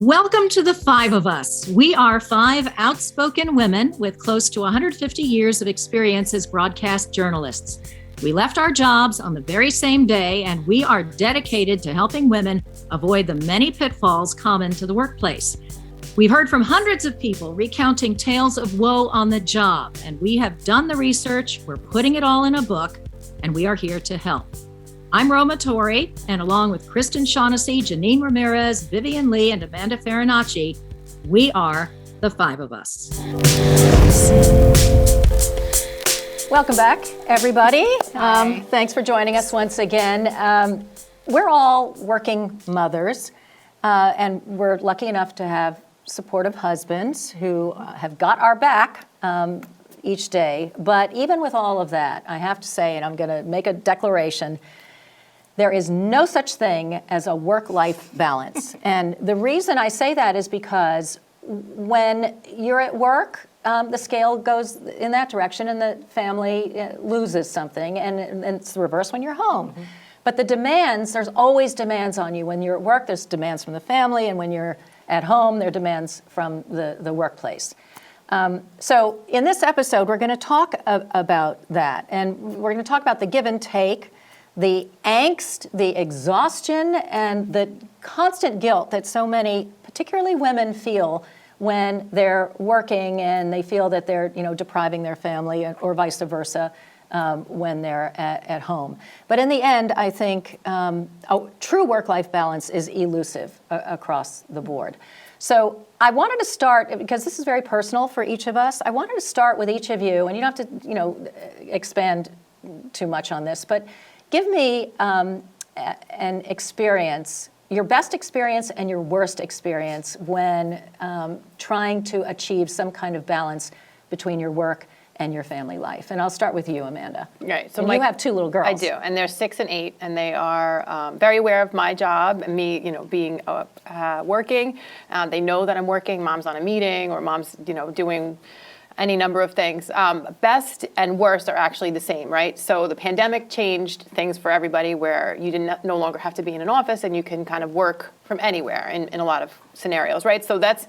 Welcome to the five of us. We are five outspoken women with close to 150 years of experience as broadcast journalists. We left our jobs on the very same day, and we are dedicated to helping women avoid the many pitfalls common to the workplace. We've heard from hundreds of people recounting tales of woe on the job, and we have done the research, we're putting it all in a book, and we are here to help. I'm Roma Torrey, and along with Kristen Shaughnessy, Janine Ramirez, Vivian Lee, and Amanda Farinacci, we are the five of us. Welcome back, everybody. Thanks for joining us once again. We're all working mothers, and we're lucky enough to have supportive husbands who have got our back each day. But even with all of that, I have to say, and I'm going to make a declaration, there is no such thing as a work-life balance. And the reason I say that is because when you're at work, the scale goes in that direction and the family loses something, and it's the reverse when you're home. Mm-hmm. But the demands, there's always demands on you. When you're at work, there's demands from the family, and when you're at home, there are demands from the workplace. So in this episode, we're going to talk about that, and we're going to talk about the give and take, the angst, the exhaustion, and the constant guilt that so many, particularly women, feel when they're working and they feel that they're, depriving their family, or vice versa, when they're at home. But in the end, I think true work-life balance is elusive across the board. So I wanted to start, because this is very personal for each of us, I wanted to start with each of you, and you don't have to, expand too much on this, but give me an experience, your best experience and your worst experience when trying to achieve some kind of balance between your work and your family life. And I'll start with you, Amanda. Right. So you have two little girls. I do, and they're 6 and 8, and they are very aware of my job and me, being working. They know that I'm working. Mom's on a meeting, or mom's, doing any number of things. Best and worst are actually the same, right? So the pandemic changed things for everybody, where you no longer have to be in an office, and you can kind of work from anywhere in a lot of scenarios, right? So that's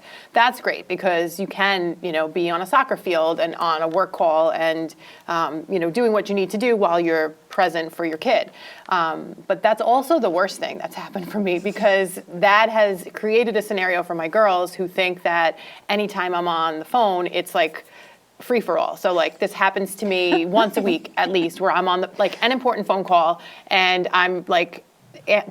great, because you can, be on a soccer field and on a work call and, doing what you need to do while you're present for your kid. But that's also the worst thing that's happened for me, because that has created a scenario for my girls who think that anytime I'm on the phone, it's like free for all. So this happens to me once a week at least, where I'm on an important phone call, and I'm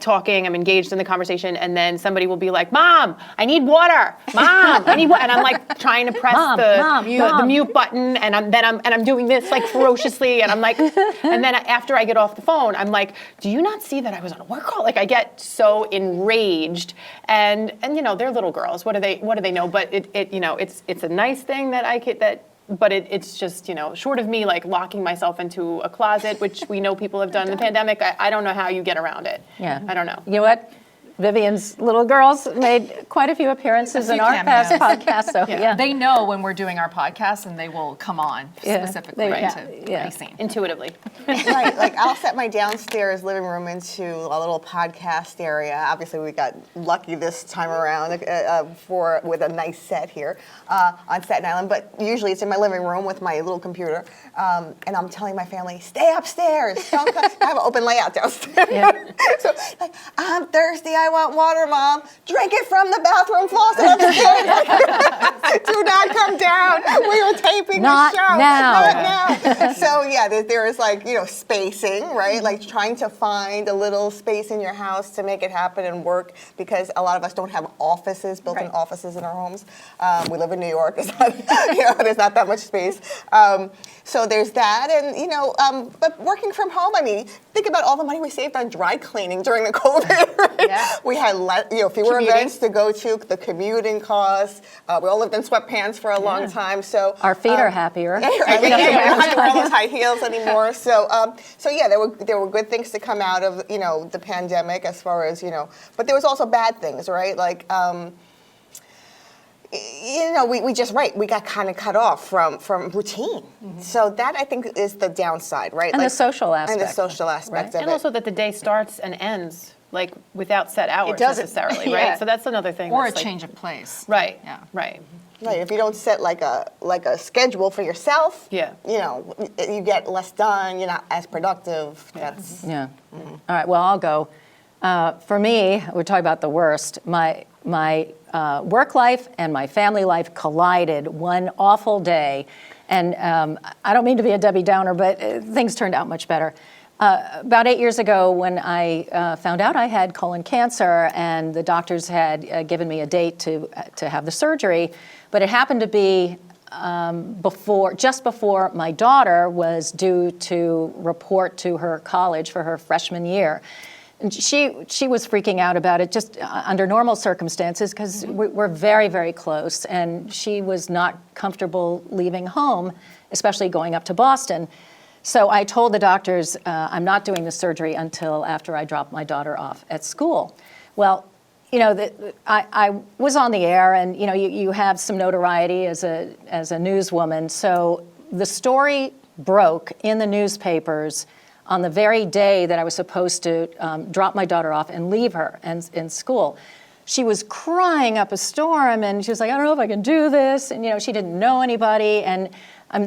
talking, I'm engaged in the conversation, and then somebody will be like, "Mom, I need water. Mom, I need water." And I'm trying to press the mute button, and I'm doing this ferociously, and I'm and then after I get off the phone, I'm like, "Do you not see that I was on a work call?" I get so enraged, and they're little girls. What do they know? But it's a nice thing that but it's just, short of me locking myself into a closet, which we know people have done in the pandemic, I don't know how you get around it. Yeah. I don't know. You know what? Vivian's little girls made quite a few apperances in our past podcasts. So yeah. They know when we're doing our podcast, and they will come on specifically to be seen. Intuitively. Right, I'll set my downstairs living room into a little podcast area. Obviously, we got lucky this time around with a nice set here on Staten Island, but usually it's in my living room with my little computer, and I'm telling my family, stay upstairs. Don't come. I have an open layout downstairs. Yeah. So, I'm thirsty, I want water, Mom. Drink it from the bathroom faucet upstairs. Do not come down. We were taping the show. Not now. So yeah, there is spacing, right? Trying to find a little space in your house to make it happen and work, because a lot of us don't have built-in offices in our homes. We live in New York. It's not, there's not that much space. So there's that, and but working from home, think about all the money we saved on dry cleaning during the COVID. Right? Yeah. We had fewer events to go to, the commuting costs. We all lived in sweatpants for a long time, so our feet are happier. We don't have to wear all those high heels anymore. So yeah, there were good things to come out of the pandemic, as far as but there was also bad things, right? we got kind of cut off from routine. Mm-hmm. So that, I think, is the downside, right? And the social aspect. And the social aspect of it. And also that the day starts and ends like without set hours doesn't. necessarily, Yeah. right? So that's another thing. Or a that's, like, change of place. Right. Yeah. Right. Right, if you don't set like a schedule for yourself, Yeah. you know, you get less done. You're not as productive. That's Yeah. All right. Well, I'll go. For me, we're talking about the worst. My work life and my family life collided one awful day, and I don't mean to be a Debbie Downer, but things turned out much better. About 8 years ago, when I found out I had colon cancer, and the doctors had given me a date to have the surgery, but it happened to be just before my daughter was due to report to her college for her freshman year. And she was freaking out about it just under normal circumstances because we're very, very close, and she was not comfortable leaving home, especially going up to Boston. So I told the doctors, I'm not doing the surgery until after I drop my daughter off at school. Well, you know, I was on the air, and you know, you have some notoriety as a newswoman. So the story broke in the newspapers on the very day that I was supposed to drop my daughter off and leave her in school. She was crying up a storm, and she was like, I don't know if I can do this. And you know, she didn't know anybody, and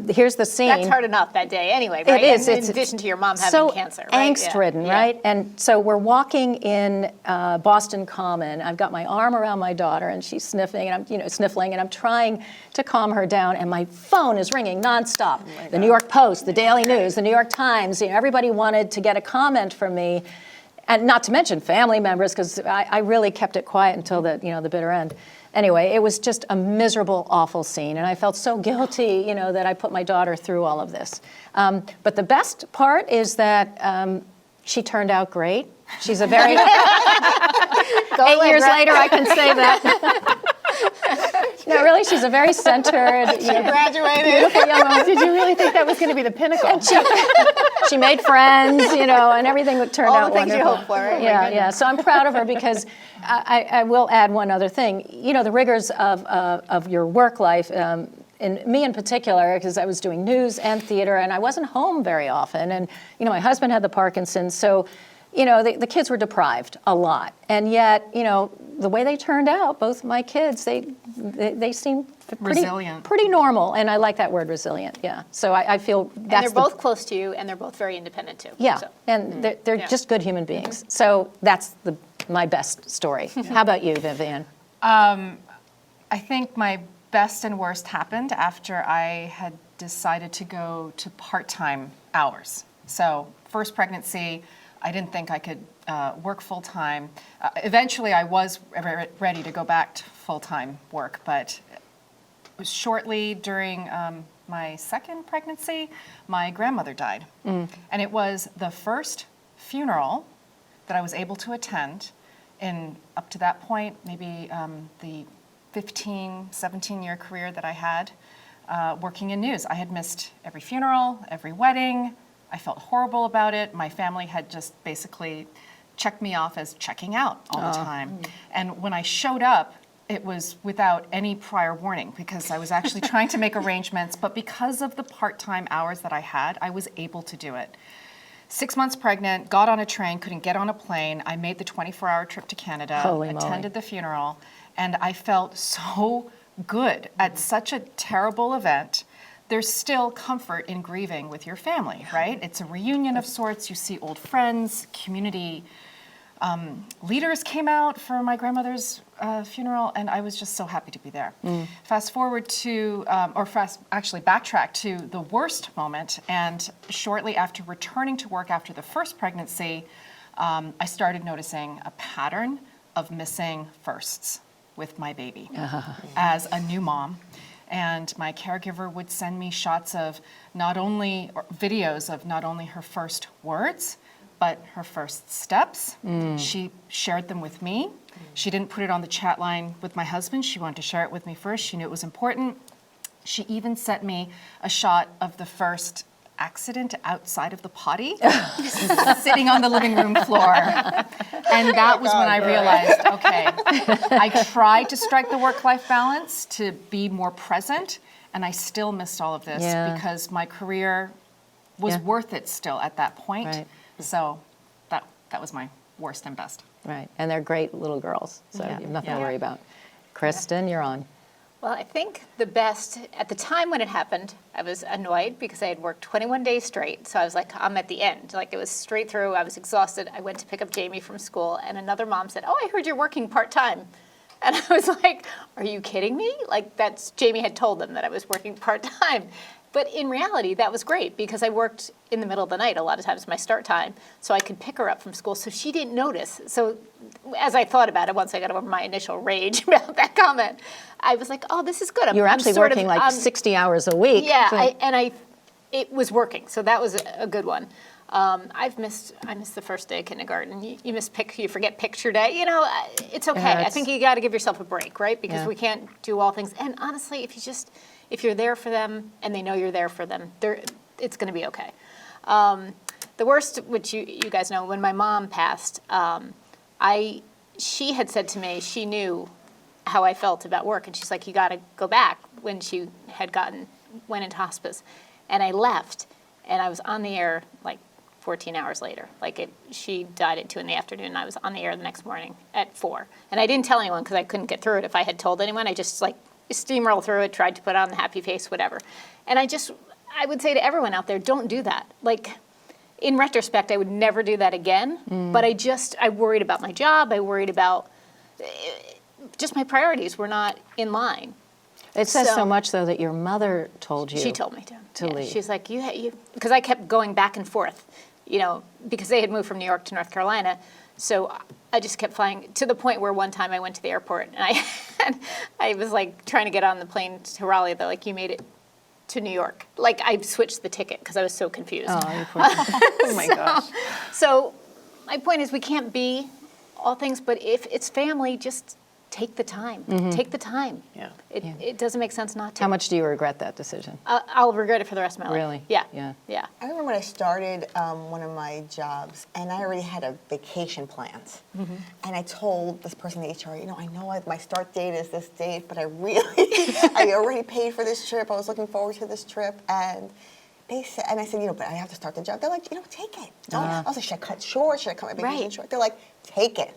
here's the scene. That's hard enough that day anyway, right? It is. In addition to your mom having so cancer, right? angst-ridden, Yeah. right? And so we're walking in Boston Common. I've got my arm around my daughter, and she's sniffing, and I'm sniffling, and I'm trying to calm her down, and my phone is ringing nonstop. The New York Post, the Daily News, the New York Times. You know, everybody wanted to get a comment from me, and not to mention family members, because I really kept it quiet until the bitter end. Anyway, it was just a miserable, awful scene, and I felt so guilty, you know, that I put my daughter through all of this. But the best part is that she turned out great. She's a very 8 years later, I can say that. No, really, she's a very centered, graduated. beautiful young woman. Did you really think that was going to be the pinnacle? She made friends, you know, and everything turned All out the things you wonderful. hope for, right? Yeah. So I'm proud of her because I will add one other thing. You know, the rigors of your work life, and me in particular, because I was doing news and theater, and I wasn't home very often. And you know, my husband had the Parkinson's, so you know, the kids were deprived a lot. And yet, you know, the way they turned out, both my kids, they seem pretty normal. And I like that word, resilient. Yeah. So I feel that's And they're both close to you, and they're both very independent too. Yeah, So. and they're just good human beings. So that's my best story. How about you, Vivian? I think my best and worst happened after I had decided to go to part-time hours. So first pregnancy, I didn't think I could work full-time. Eventually, I was ready to go back to full-time work, but shortly during my second pregnancy, my grandmother died. And it was the first funeral that I was able to attend in, up to that point, maybe the 15, 17-year career that I had working in news. I had missed every funeral, every wedding. I felt horrible about it. My family had just basically checked me off as checking out all the time. And when I showed up, it was without any prior warning because I was actually trying to make arrangements, but because of the part-time hours that I had, I was able to do it. 6 months pregnant, got on a train, couldn't get on a plane. I made the 24-hour trip to Canada, attended the funeral, and I felt so good at such a terrible event. There's still comfort in grieving with your family, right? It's a reunion of sorts. You see old friends, community leaders came out for my grandmother's funeral, and I was just so happy to be there. Fast forward to, actually backtrack to the worst moment, and shortly after returning to work after the first pregnancy, I started noticing a pattern of missing firsts with my baby as a new mom. And my caregiver would send me shots of videos of not only her first words, but her first steps. She shared them with me. She didn't put it on the chat line with my husband. She wanted to share it with me first. She knew it was important. She even sent me a shot of the first accident outside of the potty, sitting on the living room floor. And that was when I realized, okay, I tried to strike the work-life balance to be more present, and I still missed all of this because my career was worth it still at that point. Right. So that was my worst and best. Right, and they're great little girls, so you have nothing to Yeah. worry about. Kristen, you're on. Well, I think the best, at the time when it happened, I was annoyed because I had worked 21 days straight. So I was like, I'm at the end. Like, it was straight through. I was exhausted. I went to pick up Jamie from school, and another mom said, "Oh, I heard you're working part-time." And I was like, are you kidding me? Like, that's, Jamie had told them that I was working part-time. But in reality, that was great because I worked in the middle of the night a lot of times, my start time, so I could pick her up from school. So she didn't notice. So as I thought about it, once I got over my initial rage about that comment, I was like, oh, this is good. You were actually working like 60 hours a week. Yeah, so- it was working. So that was a good one. I missed the first day of kindergarten. You forget picture day. You know, it's okay. I think you got to give yourself a break, right? Because we can't do all things. And honestly, if you're there for them and they know you're there for them, it's going to be okay. The worst, which you guys know, when my mom passed, she had said to me she knew how I felt about work, and she's like, you got to go back when she had went into hospice, and I left, and I was on the air like 14 hours later. She died at 2 in the afternoon, and I was on the air the next morning at 4. And I didn't tell anyone because I couldn't get through it. If I had told anyone, I just steamroll through it, tried to put on the happy face, whatever. And I would say to everyone out there, don't do that. In retrospect, I would never do that again. But I worried about my job. I worried about just my priorities were not in line. It says so much, though, that your mother told you. She told me to leave. She's like, because I kept going back and forth, because they had moved from New York to North Carolina. So I just kept flying to the point where one time I went to the airport and I was trying to get on the plane to Raleigh. They're like, you made it to New York. I switched the ticket because I was so confused. Oh, you poor thing. Oh my gosh. So my point is we can't be all things, but if it's family, just take the time. Take the time. Yeah. It doesn't make sense not to. How much do you regret that decision? I'll regret it for the rest of my life. Really? Yeah. Yeah. I remember when I started one of my jobs, and I already had a vacation plans. And I told this person in HR, I know my start date is this date, but I already paid for this trip. I was looking forward to this trip, and they said, but I have to start the job. They're like, take it. I was like, should I cut short? Should I cut my vacation short? They're like, take it.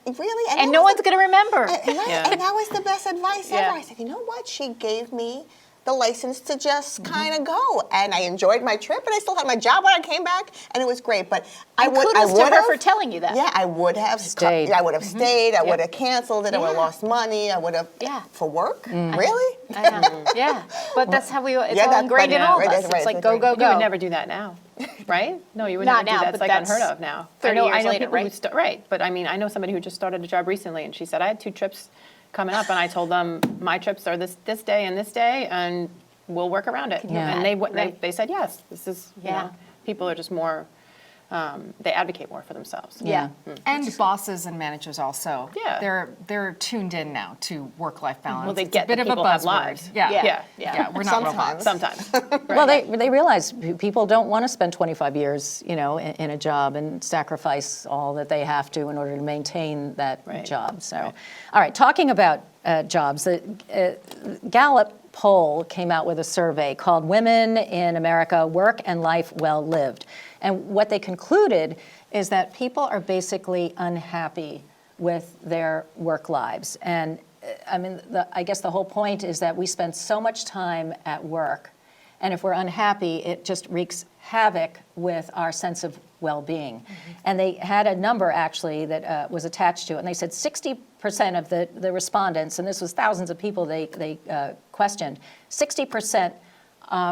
Really? And no one's going to remember. And that was the best advice Yeah. ever. I said, you know what? She gave me the license to just kind of go. And I enjoyed my trip, and I still had my job when I came back, and it was great. But I would have for telling you that. Yeah, I would have Stayed. I would have stayed. I would have canceled it. I would have lost money. I would have for work. Really? I know. Yeah. But that's how it's all that's- ingrained in but all of yeah, us. right, It's like that's go, right. go, You go. would never do that now, right? No, you would Not never now, do that. but It's that's unheard of now. 30 I years know later, people who right? right, but I know somebody who just started a job recently, and she said, I had 2 trips coming up, and I told them my trips are this day and this day, and we'll work around it. Yeah. And they said yes. This is Yeah. people are just more. They advocate more for themselves. Yeah. And bosses and managers also. Yeah. They're tuned in now to work-life balance. Well, they It's get a bit that of a people have buzzword. lives. Yeah. Yeah. We're not robots. Sometimes. Sometimes. Well, they realize people don't want to spend 25 years, in a job and sacrifice all that they have to in order to maintain that job. So, all right, talking about jobs, the Gallup poll came out with a survey called Women in America, Work and Life Well Lived. And what they concluded is that people are basically unhappy with their work lives. And I guess the whole point is that we spend so much time at work, and if we're unhappy, it just wreaks havoc with our sense of well-being. And they had a number actually that was attached to it, and they said 60% of the respondents, and this was thousands of people they questioned, 60%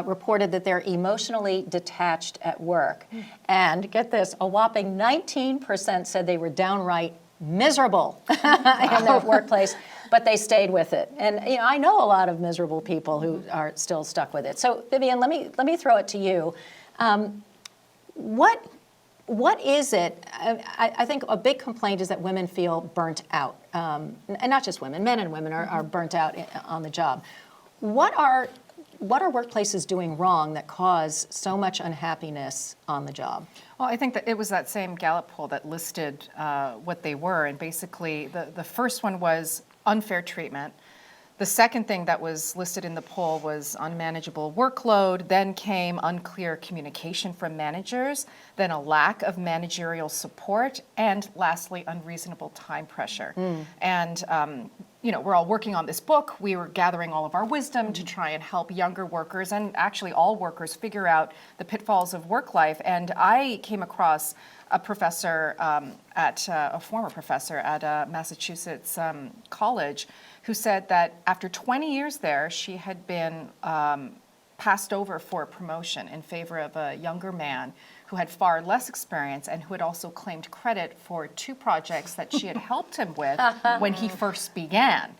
reported that they're emotionally detached at work. And get this, a whopping 19% said they were downright miserable in their workplace, but they stayed with it. And I know a lot of miserable people who are still stuck with it. So Vivian, let me throw it to you. What is it? I think a big complaint is that women feel burnt out, and not just women, men and women are burnt out on the job. What are workplaces doing wrong that cause so much unhappiness on the job? Well, I think that it was that same Gallup poll that listed what they were, and basically the first one was unfair treatment. The second thing that was listed in the poll was unmanageable workload, then came unclear communication from managers, then a lack of managerial support, and lastly, unreasonable time pressure. And we're all working on this book. We were gathering all of our wisdom to try and help younger workers and actually all workers figure out the pitfalls of work life. And I came across a professor a former professor at Massachusetts college who said that after 20 years there, she had been passed over for a promotion in favor of a younger man who had far less experience and who had also claimed credit for 2 projects that she had helped him with when he first began.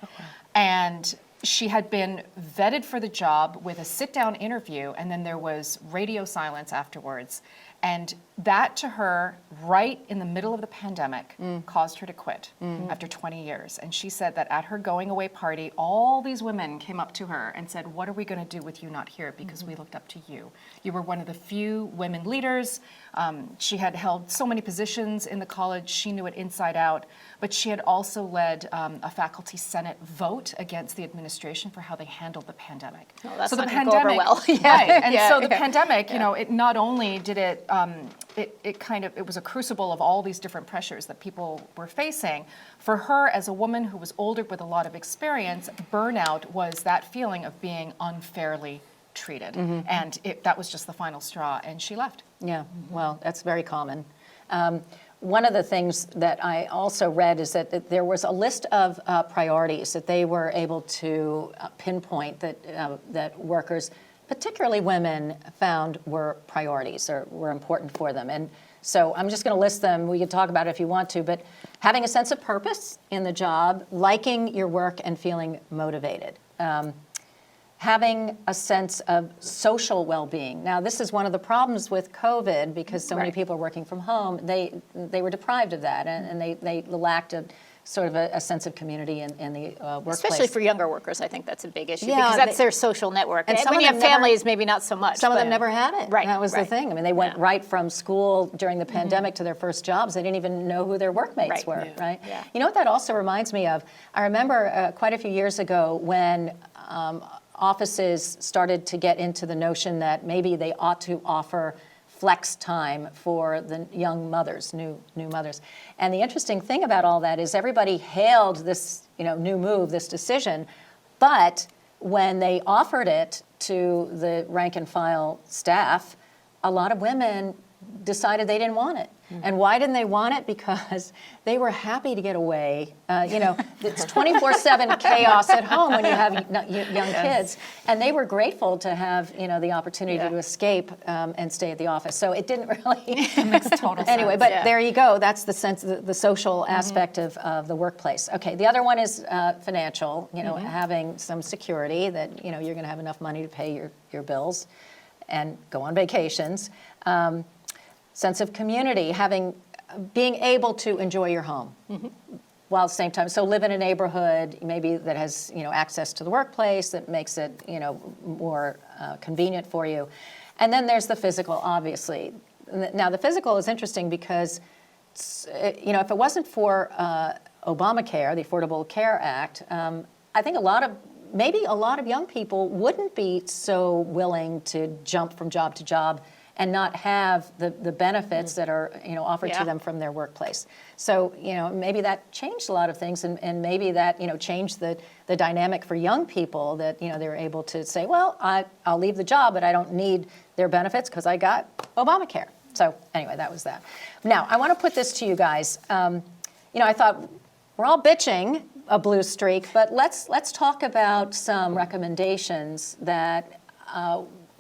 And she had been vetted for the job with a sit-down interview, and then there was radio silence afterwards. And that to her, right in the middle of the pandemic, caused her to quit after 20 years. And she said that at her going away party, all these women came up to her and said, "What are we going to do with you not here? Because we looked up to you. You were one of the few women leaders." She had held so many positions in the college. She knew it inside out. But she had also led a faculty senate vote against the administration for how they handled the pandemic. Well, that's so not the gonna go over pandemic, well. right? And Yeah, so the yeah. pandemic, it not only did it was a crucible of all these different pressures that people were facing. For her, as a woman who was older with a lot of experience, burnout was that feeling of being unfairly treated, and that was just the final straw, and she left. Yeah, well, that's very common. One of the things that I also read is that there was a list of priorities that they were able to pinpoint that workers, particularly women, found were priorities or were important for them. And so I'm just going to list them. We can talk about it if you want to, but having a sense of purpose in the job, liking your work and feeling motivated. Having a sense of social well-being. Now, this is one of the problems with COVID because so many people are working from home. They were deprived of that, and they lacked a sense of community in the workplace. Especially for younger workers, I think that's a big issue Yeah, because that's their social network. and And some when of you have them never- families, maybe not so much. Some of but- them never had it. Right, That was the right. thing. I mean, they went Yeah. right from school during the pandemic to their first jobs. They didn't even know who their workmates Right. were, Yeah. right? Yeah. You know what that also reminds me of? I remember quite a few years ago when offices started to get into the notion that maybe they ought to offer flex time for the young mothers, new mothers. And the interesting thing about all that is everybody hailed this, new move, this decision, but when they offered it to the rank and file staff, a lot of women decided they didn't want it. And why didn't they want it? Because they were happy to get away. It's 24/7 chaos at home when you have young kids. And they were grateful to have, the opportunity to escape and stay at the office. So it didn't really... It makes total sense. Anyway, but Yeah. there you go. That's the sense, the social aspect of the workplace. Okay, the other one is financial, having some security that, you're going to have enough money to pay your bills and go on vacations. Sense of community, being able to enjoy your home while at the same time. So live in a neighborhood maybe that has access to the workplace that makes it more convenient for you. And then there's the physical, obviously. Now the physical is interesting because if it wasn't for Obamacare, the Affordable Care Act, I think a lot of young people wouldn't be so willing to jump from job to job and not have the benefits that are offered to them from their workplace. So maybe that changed a lot of things, and maybe that changed the dynamic for young people that they're able to say, well, I'll leave the job, but I don't need their benefits because I got Obamacare. So anyway, that was that. Now I want to put this to you guys. I thought we're all bitching a blue streak, but let's talk about some recommendations that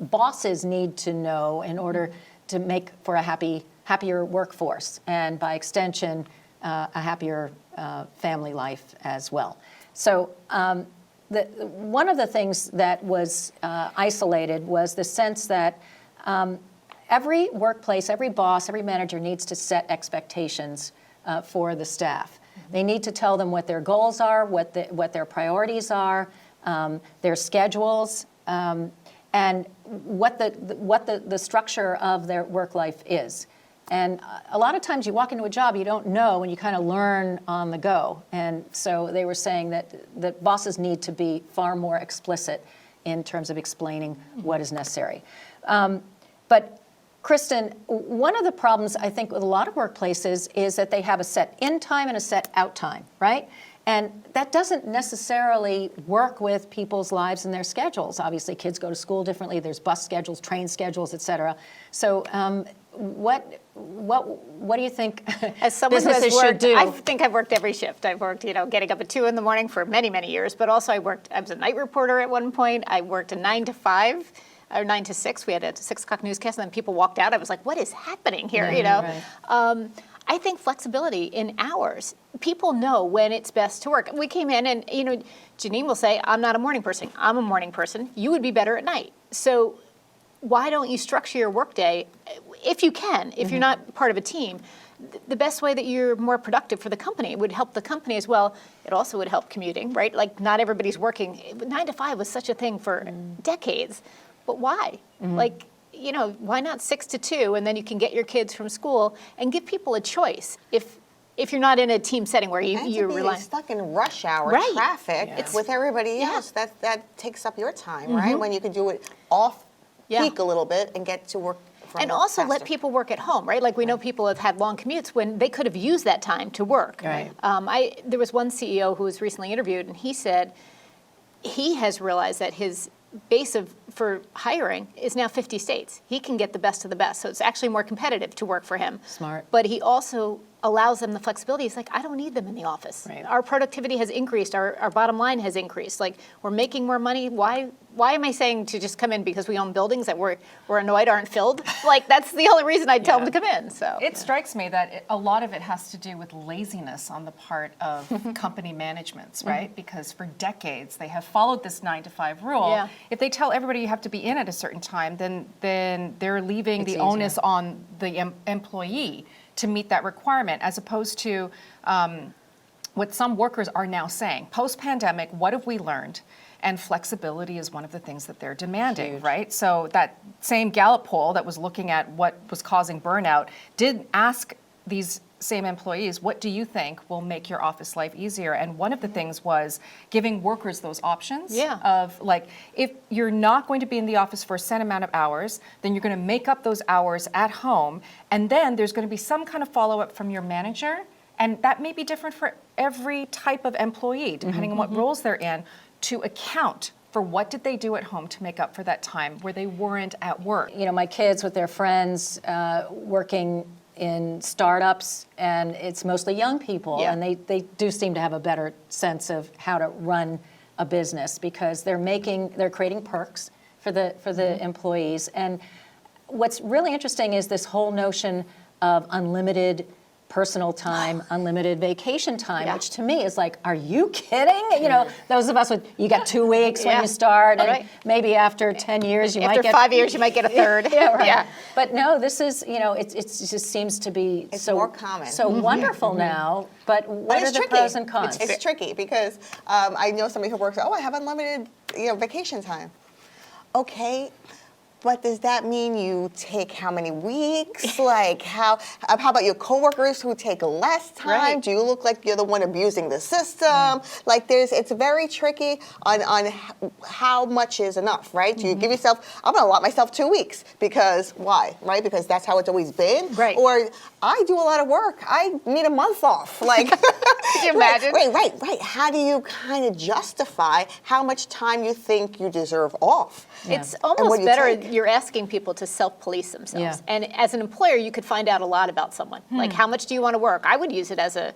bosses need to know in order to make for a happier workforce, and by extension, a happier family life as well. So one of the things that was isolated was the sense that every workplace, every boss, every manager needs to set expectations for the staff. They need to tell them what their goals are, what their priorities are, their schedules, and what the structure of their work life is. And a lot of times you walk into a job you don't know, and you kind of learn on the go. And so they were saying that bosses need to be far more explicit in terms of explaining what is necessary. But Kristen, one of the problems I think with a lot of workplaces is that they have a set in time and a set out time, right? And that doesn't necessarily work with people's lives and their schedules. Obviously, kids go to school differently. There's bus schedules, train schedules, et cetera. So what do you think As someone who has businesses should worked, do? I think I've worked every shift. I've worked, getting up at 2 in the morning for many, many years, but also I was a night reporter at one point. I worked a 9 to 5 or 9 to 6. We had a 6 o'clock newscast, and then people walked out. I was like, what is happening here, Right. I think flexibility in hours. People know when it's best to work. We came in and, Janine will say, I'm not a morning person. I'm a morning person. You would be better at night. So why don't you structure your workday, if you can, if you're not part of a team, the best way that you're more productive for the company. It would help the company as well. It also would help commuting, right? Like not everybody's working. 9 to 5 was such a thing for decades. But why? Like, why not 6 to 2, and then you can get your kids from school and give people a choice. If you're not in a team setting where you're relying stuck in rush hour Right. traffic with everybody else, that takes up your time, right? When you could do it off peak a little bit and get to work. And also let people work at home, right? Like we know people have had long commutes when they could have used that time to work. Right. There was one CEO who was recently interviewed, and he said he has realized that his base for hiring is now 50 states. He can get the best of the best, so it's actually more competitive to work for him. Smart. But he also allows them the flexibility. He's like, I don't need them in the office. Right. Our productivity has increased. Our bottom line has increased. Like we're making more money. Why am I saying to just come in because we own buildings that we're annoyed aren't filled? Like that's the only reason I'd tell them to come in. So It strikes me that a lot of it has to do with laziness on the part of company managements, right? Because for decades they have followed this 9 to 5 rule. Yeah. If they tell everybody you have to be in at a certain time, then they're leaving It's the easier. onus on the employee to meet that requirement, as opposed to what some workers are now saying. Post-pandemic, what have we learned? And flexibility is one of the things that they're demanding, right? So that same Gallup poll that was looking at what was causing burnout did ask these same employees, what do you think will make your office life easier? And one of the things was giving workers those options of like, if you're not going to be in the office for a set amount of hours, then you're going to make up those hours at home. And then there's going to be some kind of follow-up from your manager. And that may be different for every type of employee, depending on what roles they're in, to account for what did they do at home to make up for that time where they weren't at work. My kids with their friends working in startups, and it's mostly young people, and they do seem to have a better sense of how to run a business because they're creating perks for the employees. And what's really interesting is this whole notion of unlimited personal time, unlimited vacation time, which to me is like, are you kidding? Those of us you got 2 weeks when you start, and maybe after 10 years you might get... after 5 years you might get a third. Right. But no, this is, it just seems to be so more common. so wonderful now. But what are the pros and cons? It's tricky because I know somebody who works, I have unlimited vacation time. Okay. But does that mean you take how many weeks? Like how about your coworkers who take less time? Right. Do you look like you're the one abusing the system? Like it's very tricky on how much is enough, right? Do you give yourself, I'm gonna allot myself 2 weeks because why, right? Because that's how it's always been. Right. Or I do a lot of work. I need a month off. Like, Could you imagine? Right. How do you kind of justify how much time you think you deserve off? It's And what almost you better take. you're asking people to self-police themselves. Yeah. And as an employer, you could find out a lot about someone. Like, how much do you want to work? I would use it as a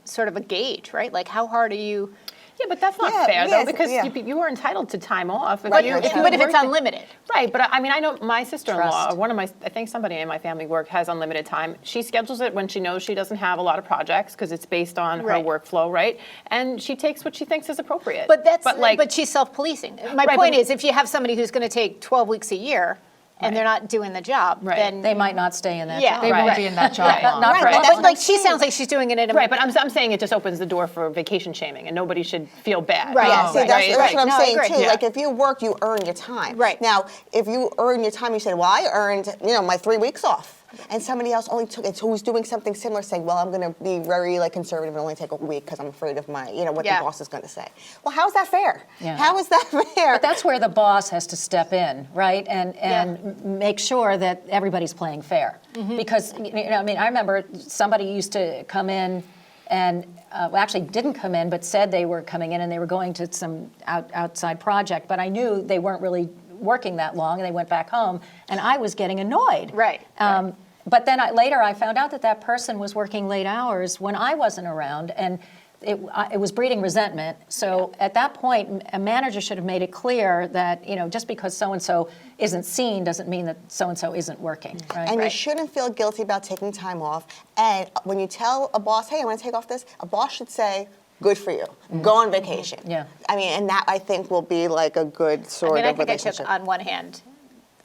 sort of a gauge, right? Like, how hard are you? Yeah, but that's not Yeah, fair, yes, though, because yeah. you are entitled to time off. Right, you, right, if you But if it's work- unlimited. Right, but I mean, I know my sister-in-law, Trust. I think somebody in my family work has unlimited time. She schedules it when she knows she doesn't have a lot of projects because it's based on her Right. workflow, right? And she takes what she thinks is appropriate. But but she's self-policing. My Right, point but- is, if you have somebody who's going to take 12 weeks a year and they're not doing the job, Right. then They might not stay in that Yeah. job. They Right. won't be in that job Right. long. Not for Right, long. that's but like she sounds like she's doing it in a Right, but I'm saying it just opens the door for vacation shaming, and nobody should feel bad. Right. Yeah, see, that's what I'm No, I saying agree. too. Yeah. Like if you work, you earn your time. Right. Now, if you earn your time, you say, well, I earned, my 3 weeks off. and somebody else only took it, who's doing something similar, saying, well, I'm going to be very like conservative and only take a week because I'm afraid of my, what the boss is going to say. Well, how is that fair? Yeah. How is that fair? But that's where the boss has to step in, right, and make sure that everybody's playing fair. Because I mean, I remember somebody used to come in and actually didn't come in, but said they were coming in and they were going to some outside project. But I knew they weren't really working that long, and they went back home, and I was getting annoyed. Right. But then later I found out that person was working late hours when I wasn't around, and it was breeding resentment. So at that point, a manager should have made it clear that, just because so-and-so isn't seen doesn't mean that so-and-so isn't working, right? And you shouldn't feel guilty about taking time off. And when you tell a boss, hey, I want to take off this, a boss should say, good for you. Go on vacation. Yeah. I mean, and that, I think, will be like a good sort I of think I relationship. took on one hand,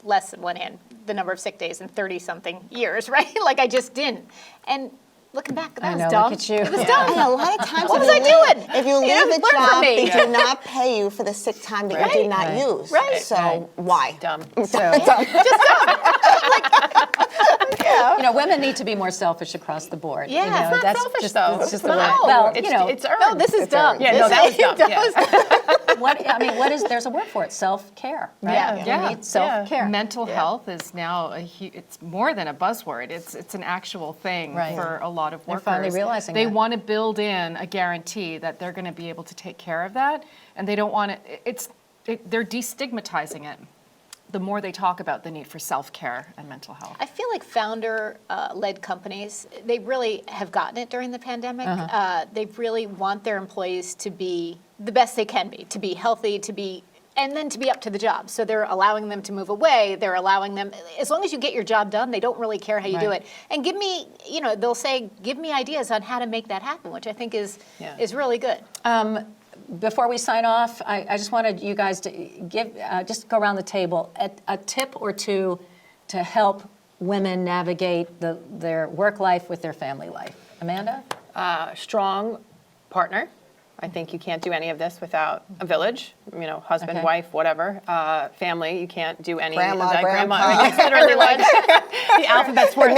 less than one hand, the number of sick days in 30-something years, right? Like I just didn't. And looking back, that was dumb. Look at you. It was dumb. And a lot of times, What was I doing? if you leave learn a from job, me. they do not pay you for the sick time that you did not use. Right. So why? Dumb. So, women need to be more selfish across the board. Yeah, it's not selfish, just, though. It's just It's the way. not. Well, It's earned. No, this is dumb. Yeah, no, that was dumb. what is? There's a word for it. Self-care. Right? Yeah. You need self-care. Mental health is now it's more than a buzzword. It's an actual thing Right. for a lot of They're workers. finally realizing they that. want to build in a guarantee that they're going to be able to take care of that, and they don't want to. They're destigmatizing it. The more they talk about the need for self-care and mental health. I feel like founder-led companies, they really have gotten it during the pandemic. They really want their employees to be the best they can be, to be healthy, and then to be up to the job. So they're allowing them to move away. They're allowing them, as long as you get your job done, they don't really care how you do Right. it. And give me, they'll say, give me ideas on how to make that happen, which I think is really good. Before we sign off, I just wanted you guys to give, just go around the table, a tip or two to help women navigate their work life with their family life. Amanda? Strong partner. I think you can't do any of this without a village, husband, Okay. wife, whatever. Family, you can't do any Grandma, of that. grandpa. I mean, it's literally like the alphabet's worth.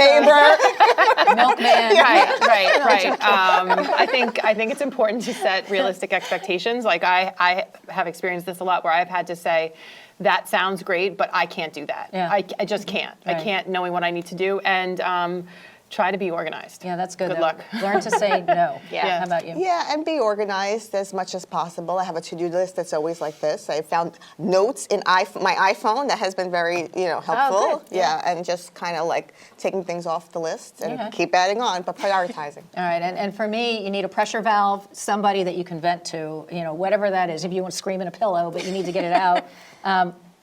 Milkman. Right. I think it's important to set realistic expectations. Like I have experienced this a lot where I've had to say, that sounds great, but I can't do that. Yeah. I just can't. Right. I can't knowing what I need to do, and try to be organized. Yeah, that's good. Good though. luck. Learn to say no. Yeah. How about you? Yeah, and be organized as much as possible. I have a to-do list that's always like this. I found notes in my iPhone that has been very, helpful. good. Yeah, and just kind of like taking things off the list and Okay. keep adding on, but prioritizing. All right, and for me, you need a pressure valve, somebody that you can vent to, whatever that is. If you want to scream in a pillow, but you need to get it out.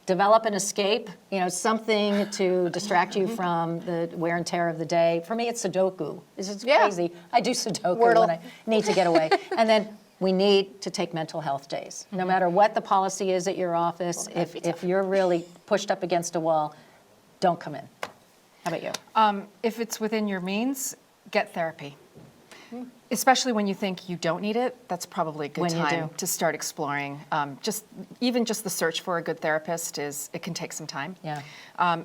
Develop an escape, something to distract you from the wear and tear of the day. For me, it's Sudoku. This is crazy. I do Sudoku when I need to get away. And then we need to take mental health days. No matter what the policy is at your office, if you're really pushed up against a wall, don't come in. How about you? If it's within your means, get therapy. Especially when you think you don't need it, that's probably a good When you time do. to start exploring. Just the search for a good therapist it can take some time. Yeah.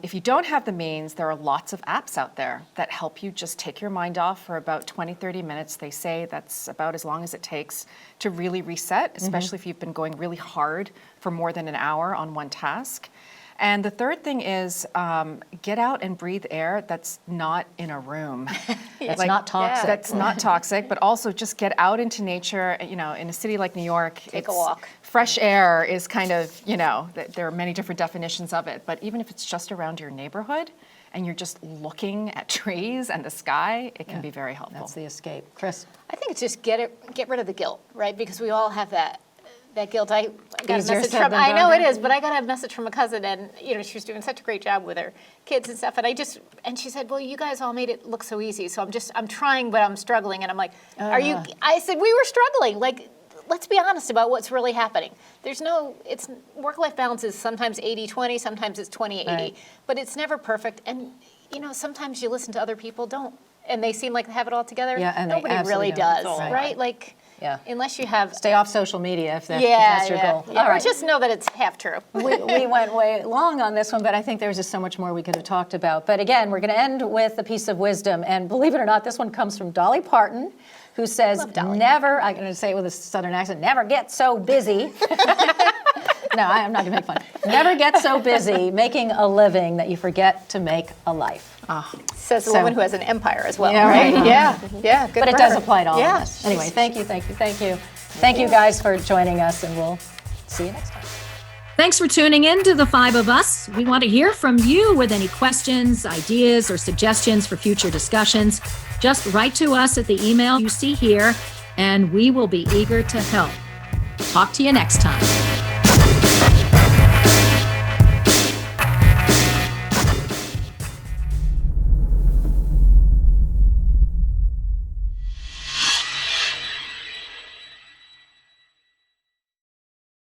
If you don't have the means, there are lots of apps out there that help you just take your mind off for about 20, 30 minutes. They say that's about as long as it takes to really reset, especially if you've been going really hard for more than an hour on one task. And the third thing is get out and breathe air that's not in a room. It's not toxic. That's not toxic, but also just get out into nature. In a city like New York, Take a walk. Fresh air is kind of, there are many different definitions of it. But even if it's just around your neighborhood and you're just looking at trees and the sky, it can be very helpful. That's the escape. Chris? I think it's just get rid of the guilt, right? Because we all have that guilt. I got Easier a message said from, than I know done. it is, but I got a message from a cousin, and she was doing such a great job with her kids and stuff, and she said, well, you guys all made it look so easy, so I'm trying, but I'm struggling, and I'm like, I said, we were struggling, like, let's be honest about what's really happening. Work-life balance is sometimes 80-20, sometimes it's 20-80, Right. but it's never perfect, and sometimes you listen to other people, and they seem like they have it all together. Yeah, and they Nobody absolutely really don't. does, Right. right? Like, Yeah. Unless you have, Stay off social media if that's your goal. yeah. All Or right. just know that it's half true. We went way long on this one, but I think there was just so much more we could have talked about. But again, we're going to end with a piece of wisdom. And believe it or not, this one comes from Dolly Parton, who says, never, I'm going to say it with a Southern accent, never get so busy. No, I'm not going to make fun. Never get so busy making a living that you forget to make a life. Says the So- woman who has an empire as well, Yeah, right? right. Yeah, good But it for does her. apply to all Yeah. of us. Anyway, thank you. Thank you guys for joining us, and we'll see you next time. Thanks for tuning in to The Five of Us. We want to hear from you with any questions, ideas, or suggestions for future discussions. Just write to us at the email you see here, and we will be eager to help. Talk to you next time.